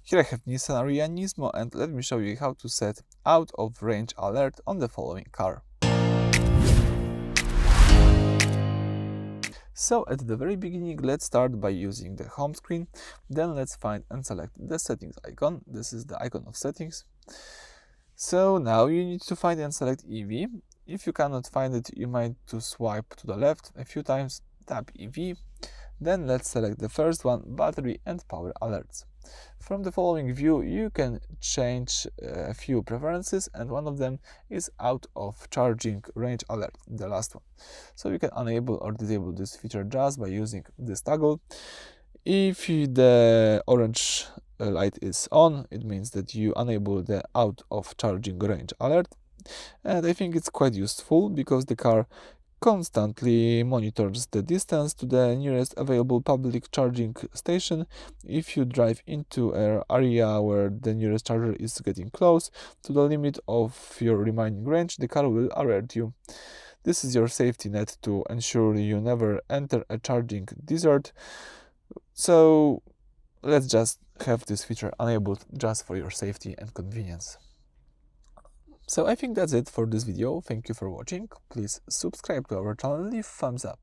Here I have Nissan Ariya Nismo, and let me show you how to set out of range alert on the following car. So at the very beginning, let's start by using the home screen. Then let's find and select the settings icon. This is the icon of settings. So now you need to find and select EV. If you cannot find it, you might to swipe to the left a few times, tap EV. Then let's select the first one, battery and power alerts. From the following view, you can change a few preferences, and one of them is out of charging range alert, the last one. So you can enable or disable this feature just by using this toggle. If the orange light is on, it means that you enable the out of charging range alert. And I think it's quite useful because the car constantly monitors the distance to the nearest available public charging station. If you drive into an area where the nearest charger is getting close to the limit of your remaining range, the car will alert you. This is your safety net to ensure you never enter a charging desert. So let's just have this feature enabled just for your safety and convenience. So I think that's it for this video. Thank you for watching. Please subscribe to our channel and leave thumbs up.